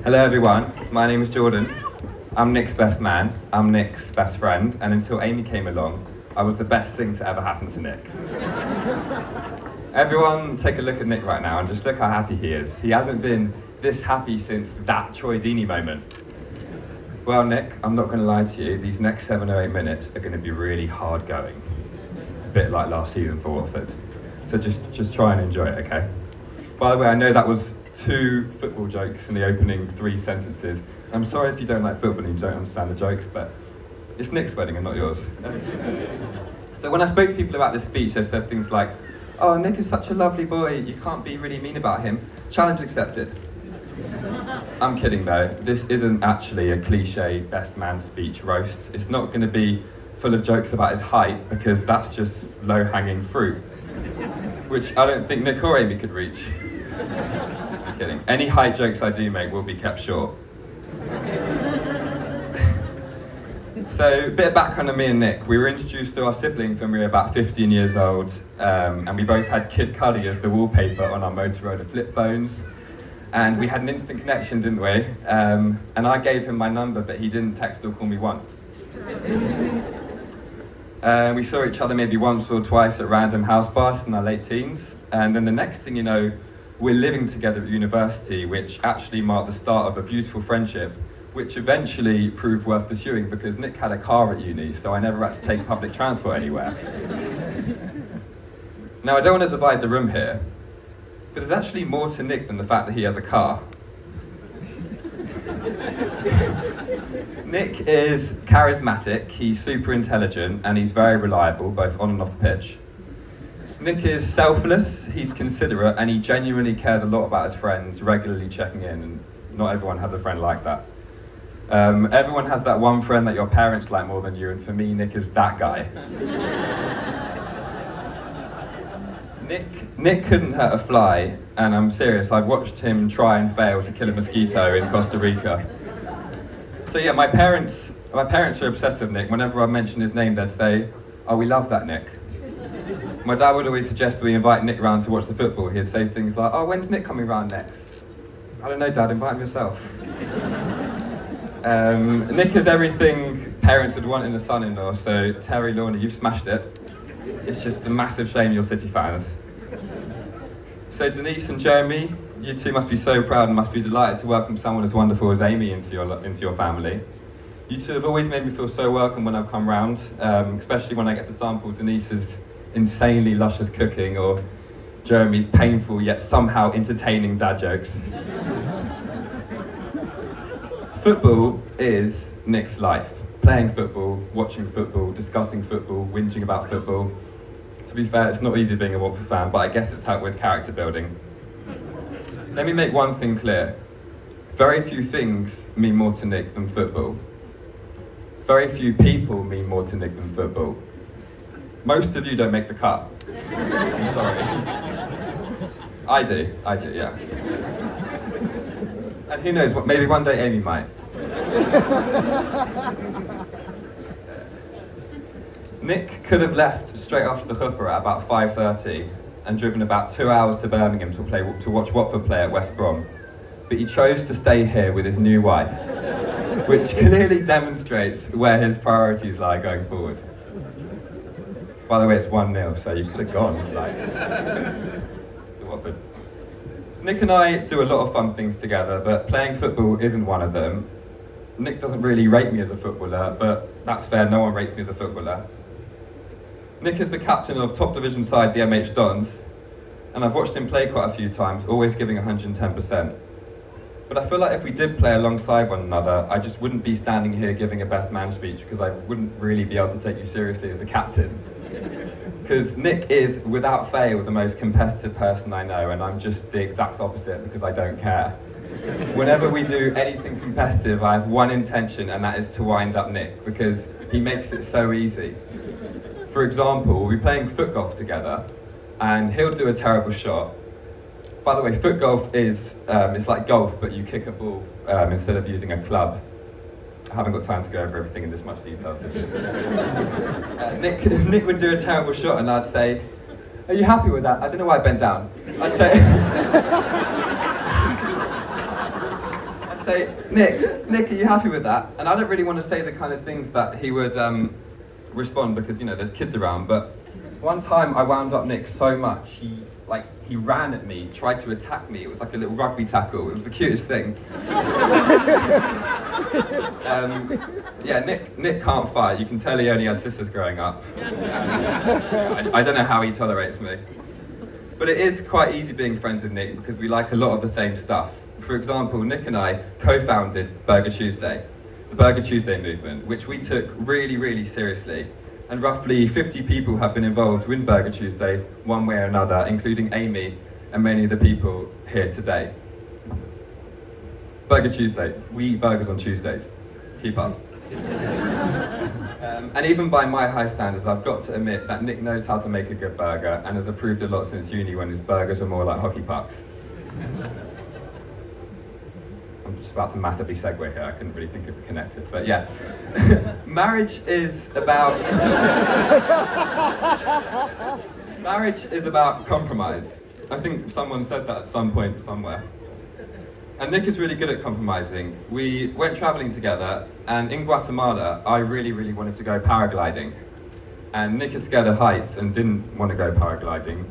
Hello everyone, my name is Jordan. I'm Nick's best man, I'm Nick's best friend, and until Amy came along, I was the best thing to ever happen to Nick. Everyone take a look at Nick right now and just look how happy he is. He hasn't been this happy since that Troy Deeney moment. Well Nick, I'm not going to lie to you, these next 7 or 8 minutes are going to be really hard going. A bit like last season for Watford. So just try and enjoy it, okay? By the way, I know that was 2 football jokes in the opening 3 sentences. I'm sorry if you don't like football and you don't understand the jokes, but it's Nick's wedding and not yours. So when I spoke to people about this speech, they said things like, "Oh, Nick is such a lovely boy, you can't be really mean about him. Challenge accepted." I'm kidding though, this isn't actually a cliche best man speech roast. It's not going to be full of jokes about his height, because that's just low-hanging fruit, which I don't think Nick or Amy could reach. I'm kidding. Any height jokes I do make will be kept short. So, a bit of background on me and Nick. We were introduced to our siblings when we were about 15 years old, and we both had Kid Cudi as the wallpaper on our Motorola flip phones. And we had an instant connection, didn't we? And I gave him my number, but he didn't text or call me once. We saw each other maybe once or twice at random house parties in our late teens. And then the next thing you know, we're living together at university, which actually marked the start of a beautiful friendship, which eventually proved worth pursuing because Nick had a car at uni, so I never had to take public transport anywhere. Now, I don't want to divide the room here, but there's actually more to Nick than the fact that he has a car. Nick is charismatic, he's super intelligent, and he's very reliable, both on and off the pitch. Nick is selfless, he's considerate, and he genuinely cares a lot about his friends, regularly checking in, and not everyone has a friend like that. Everyone has that one friend that your parents like more than you, and for me, Nick is that guy. Nick couldn't hurt a fly, and I'm serious, I've watched him try and fail to kill a mosquito in Costa Rica. So yeah, my parents are obsessed with Nick. Whenever I mention his name, they'd say, "Oh, we love that Nick." My dad would always suggest we invite Nick round to watch the football. He'd say things like, "Oh, when's Nick coming round next?" "I don't know, Dad, invite him yourself." Nick is everything parents would want in a son-in-law, so Terry, Lorna, you've smashed it. It's just a massive shame you're City fans. So Denise and Jeremy, you two must be so proud and must be delighted to welcome someone as wonderful as Amy into your family. You two have always made me feel so welcome when I've come round, especially when I get to sample Denise's insanely luscious cooking or Jeremy's painful yet somehow entertaining dad jokes. Football is Nick's life. Playing football, watching football, discussing football, whinging about football. To be fair, it's not easy being a Watford fan, but I guess it's helped with character building. Let me make one thing clear. Very few things mean more to Nick than football. Very few people mean more to Nick than football. Most of you don't make the cut. I'm sorry. I do, yeah. And who knows, maybe one day Amy might. Nick could have left straight after the Hooper at about 5:30 and driven about 2 hours to Birmingham to watch Watford play at West Brom. But he chose to stay here with his new wife, which clearly demonstrates where his priorities lie going forward. By the way, it's 1-0, so you could have gone, to Watford. Nick and I do a lot of fun things together, but playing football isn't one of them. Nick doesn't really rate me as a footballer, but that's fair, no one rates me as a footballer. Nick is the captain of top division side, the MH Dons, and I've watched him play quite a few times, always giving 110%. But I feel like if we did play alongside one another, I just wouldn't be standing here giving a best man speech because I wouldn't really be able to take you seriously as a captain. Because Nick is, without fail, the most competitive person I know, and I'm just the exact opposite because I don't care. Whenever we do anything competitive, I have one intention, and that is to wind up Nick, because he makes it so easy. For example, we'll be playing foot golf together, and he'll do a terrible shot. By the way, foot golf is, it's like golf, but you kick a ball instead of using a club. I haven't got time to go over everything in this much detail, so just... Nick would do a terrible shot, and I'd say, "Are you happy with that?" I don't know why I bent down. I'd say... say, Nick, are you happy with that? And I don't really want to say the kind of things that he would respond because, there's kids around, but one time I wound up Nick so much, he ran at me, tried to attack me. It was like a little rugby tackle. It was the cutest thing. Nick can't fight. You can tell he only has sisters growing up. I don't know how he tolerates me. But it is quite easy being friends with Nick because we like a lot of the same stuff. For example, Nick and I co-founded Burger Tuesday, the Burger Tuesday movement, which we took really, really seriously. And roughly 50 people have been involved in Burger Tuesday one way or another, including Amy and many of the people here today. Burger Tuesday, we eat burgers on Tuesdays. Keep up. And even by my high standards, I've got to admit that Nick knows how to make a good burger and has improved a lot since uni when his burgers are more like hockey pucks. I'm just about to massively segue here, I couldn't really think of it connected, but yeah. Marriage is about compromise. I think someone said that at some point somewhere. And Nick is really good at compromising. We went traveling together, and in Guatemala, I really, really wanted to go paragliding. And Nick is scared of heights and didn't want to go paragliding.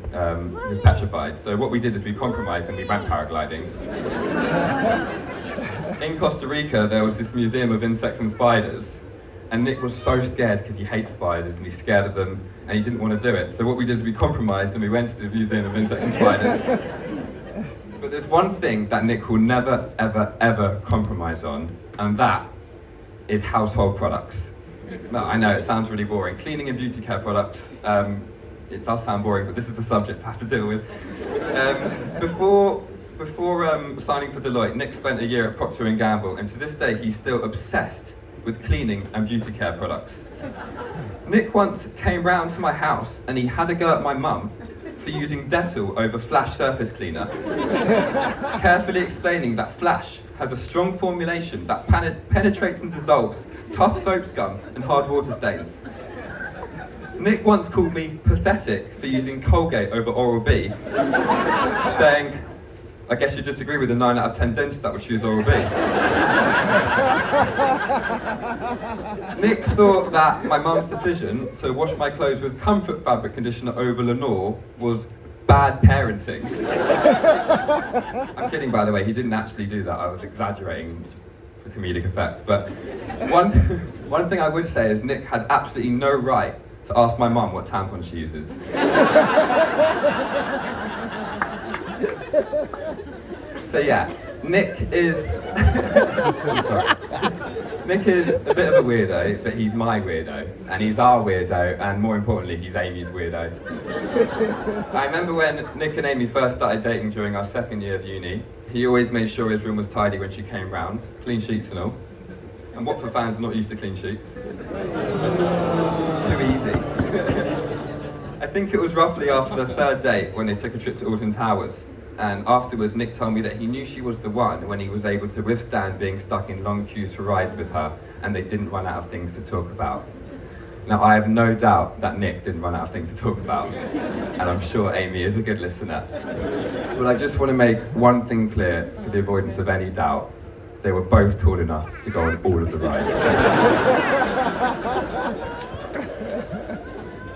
He was petrified. So what we did is we compromised and we went paragliding. In Costa Rica, there was this museum of insects and spiders. And Nick was so scared because he hates spiders and he's scared of them and he didn't want to do it. So what we did is we compromised and we went to the museum of insects and spiders. But there's one thing that Nick will never, ever, ever compromise on, and that is household products. No, I know, it sounds really boring. Cleaning and beauty care products, it does sound boring, but this is the subject I have to deal with. Before signing for Deloitte, Nick spent a year at Procter & Gamble, and to this day he's still obsessed with cleaning and beauty care products. Nick once came round to my house and he had a go at my mum for using Dettol over Flash surface cleaner, carefully explaining that Flash has a strong formulation that penetrates and dissolves tough soap scum and hard water stains. Nick once called me pathetic for using Colgate over Oral-B, saying, I guess you disagree with the 9 out of 10 dentists that would choose Oral-B. Nick thought that my mum's decision to wash my clothes with Comfort fabric conditioner over Lenore was bad parenting. I'm kidding, by the way, he didn't actually do that. I was exaggerating just for comedic effect. But one thing I would say is Nick had absolutely no right to ask my mum what tampon she uses. So yeah, Nick is Nick is a bit of a weirdo, but he's my weirdo, and he's our weirdo, and more importantly, he's Amy's weirdo. I remember when Nick and Amy first started dating during our second year of uni, he always made sure his room was tidy when she came round, clean sheets and all. And Watford fans are not used to clean sheets. It's too easy. I think it was roughly after the third date when they took a trip to Alton Towers. And afterwards, Nick told me that he knew she was the one when he was able to withstand being stuck in long queues for rides with her, and they didn't run out of things to talk about. Now, I have no doubt that Nick didn't run out of things to talk about, and I'm sure Amy is a good listener. But I just want to make one thing clear for the avoidance of any doubt. They were both tall enough to go on all of the rides.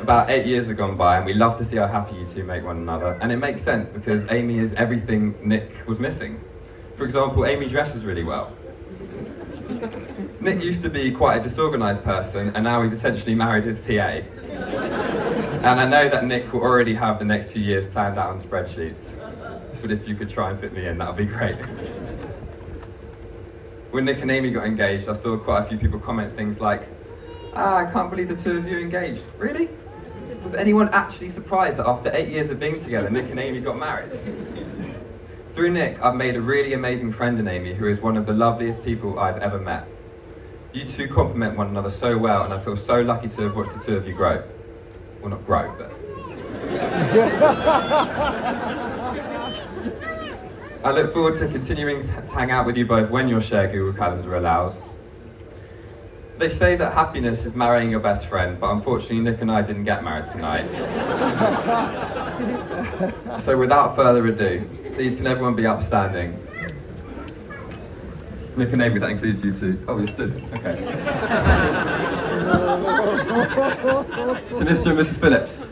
About 8 years have gone by and we love to see how happy you two make one another, and it makes sense because Amy is everything Nick was missing. For example, Amy dresses really well. Nick used to be quite a disorganised person and now he's essentially married his PA. And I know that Nick will already have the next few years planned out on spreadsheets, but if you could try and fit me in, that would be great. When Nick and Amy got engaged, I saw quite a few people comment things like, I can't believe the two of you are engaged. Really? Was anyone actually surprised that after 8 years of being together, Nick and Amy got married? Through Nick, I've made a really amazing friend in Amy, who is one of the loveliest people I've ever met. You two complement one another so well, and I feel so lucky to have watched the two of you grow. Well, not grow, but... I look forward to continuing to hang out with you both when your shared Google Calendar allows. They say that happiness is marrying your best friend, but unfortunately Nick and I didn't get married tonight. So without further ado, please can everyone be upstanding? Nick and Amy, that includes you too. Oh, you stood. Okay. To Mr. and Mrs. Phillips.